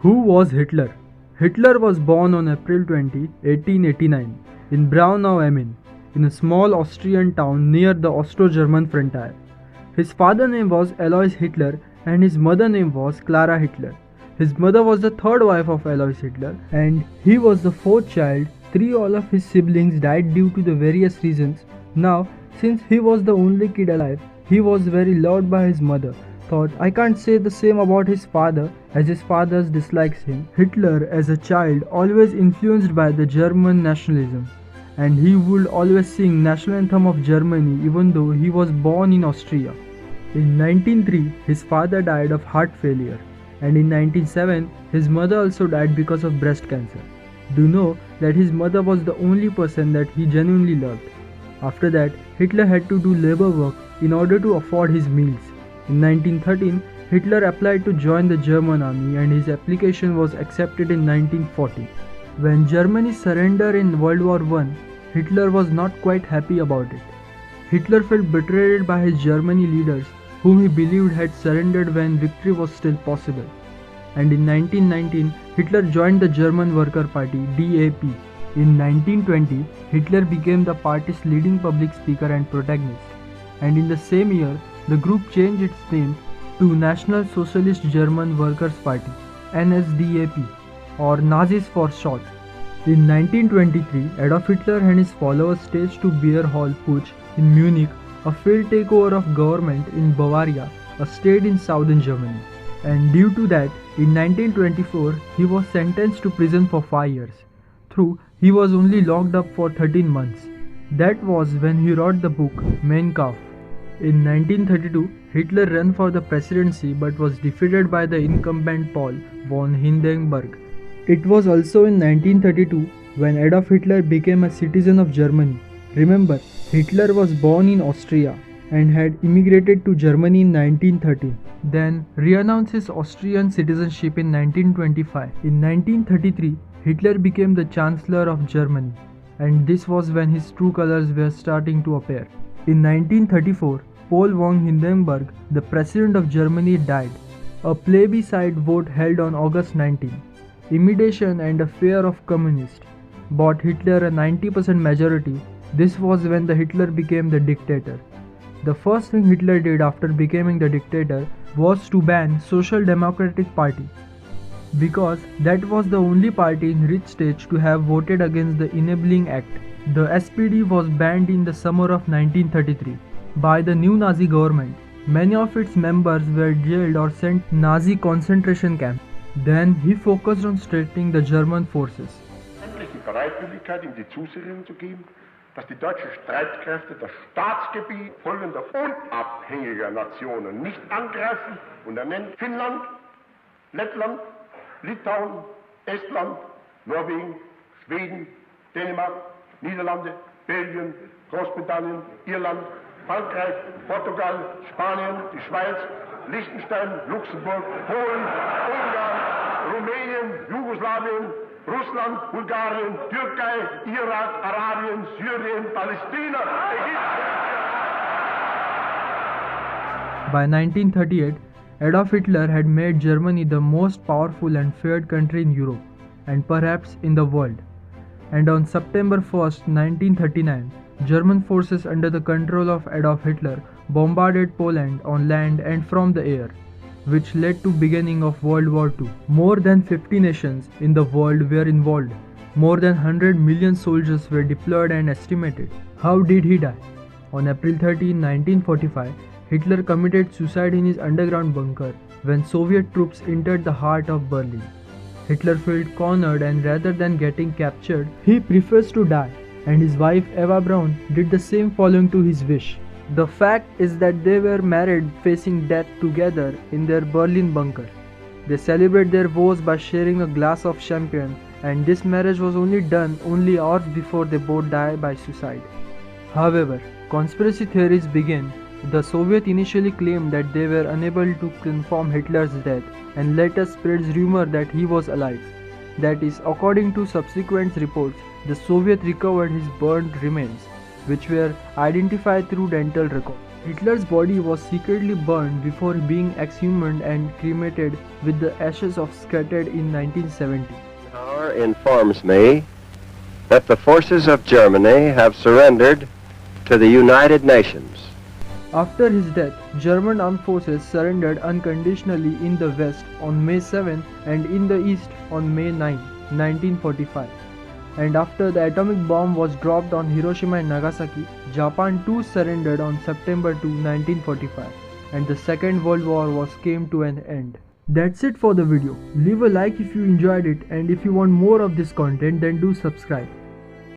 Who was Hitler? Hitler was born on April 20, 1889 in Braunau am Inn, in a small Austrian town near the Austro-German frontier. His father's name was Alois Hitler and his mother's name was Clara Hitler. His mother was the third wife of Alois Hitler and he was the fourth child. Three all of his siblings died due to the various reasons. Now, since he was the only kid alive, he was very loved by his mother. Thought, I can't say the same about his father as his father dislikes him. Hitler as a child always influenced by the German nationalism and he would always sing national anthem of Germany even though he was born in Austria. In 1903 his father died of heart failure and in 1907 his mother also died because of breast cancer. Do know that his mother was the only person that he genuinely loved. After that Hitler had to do labor work in order to afford his meals. In 1913, Hitler applied to join the German army and his application was accepted in 1940. When Germany surrendered in World War I, Hitler was not quite happy about it. Hitler felt betrayed by his Germany leaders whom he believed had surrendered when victory was still possible. And in 1919, Hitler joined the German Worker Party DAP. In 1920, Hitler became the party's leading public speaker and protagonist. And in the same year, the group changed its name to National Socialist German Workers' Party (NSDAP) or Nazis for short. In 1923, Adolf Hitler and his followers staged to Beer Hall Putsch in Munich, a failed takeover of government in Bavaria, a state in southern Germany. And due to that, in 1924, he was sentenced to prison for 5 years. Though he was only locked up for 13 months. That was when he wrote the book Mein Kampf. In 1932, Hitler ran for the presidency but was defeated by the incumbent Paul von Hindenburg. It was also in 1932 when Adolf Hitler became a citizen of Germany. Remember, Hitler was born in Austria and had immigrated to Germany in 1913. Then renounced his Austrian citizenship in 1925. In 1933, Hitler became the Chancellor of Germany, and this was when his true colors were starting to appear. In 1934, Paul von Hindenburg, the President of Germany, died. A plebiscite vote held on August 19. Imitation and a fear of communists bought Hitler a 90% majority. This was when the Hitler became the dictator. The first thing Hitler did after becoming the dictator was to ban Social Democratic Party, because that was the only party in rich states to have voted against the Enabling Act. The SPD was banned in the summer of 1933 by the new Nazi government. Many of its members were jailed or sent to Nazi concentration camps. Then he focused on strengthening the German forces. Die Bereitwilligkeit, ihm die Zusicherung zu geben, dass die deutschen Streitkräfte das Staatsgebiet folgender unabhängiger Nationen nicht angreifen, und er nennt Finnland, Lettland, Litauen, Estland, Norwegen, Schweden, Dänemark, Niederlande, Belgien, Großbritannien, Irland, Frankreich, Portugal, Spanien, die Schweiz, Liechtenstein, Luxemburg, Polen, Ungarn, Rumänien, Jugoslawien, Russland, Bulgarien, Türkei, Irak, Arabien, Syrien, Palästina, Ägypten. By 1938, Adolf Hitler had made Germany the most powerful and feared country in Europe, and perhaps in the world. And on September 1st, 1939, German forces under the control of Adolf Hitler bombarded Poland on land and from the air, which led to beginning of World War II. More than 50 nations in the world were involved. More than 100 million soldiers were deployed and estimated. How did he die? On April 13, 1945, Hitler committed suicide in his underground bunker when Soviet troops entered the heart of Berlin. Hitler felt cornered, and rather than getting captured, he prefers to die, and his wife Eva Braun did the same following to his wish. The fact is that they were married facing death together in their Berlin bunker. They celebrate their vows by sharing a glass of champagne, and this marriage was done only hours before they both died by suicide. However, conspiracy theories began. The Soviets initially claimed that they were unable to confirm Hitler's death and later spread rumor that he was alive. That is, according to subsequent reports, the Soviets recovered his burned remains, which were identified through dental records. Hitler's body was secretly burned before being exhumed and cremated, with the ashes of scattered in 1970. Eisenhower informs me that the forces of Germany have surrendered to the United Nations. After his death, German armed forces surrendered unconditionally in the West on May 7 and in the East on May 9, 1945. And after the atomic bomb was dropped on Hiroshima and Nagasaki, Japan too surrendered on September 2, 1945, and the Second World War came to an end. That's it for the video. Leave a like if you enjoyed it, and if you want more of this content, then do subscribe.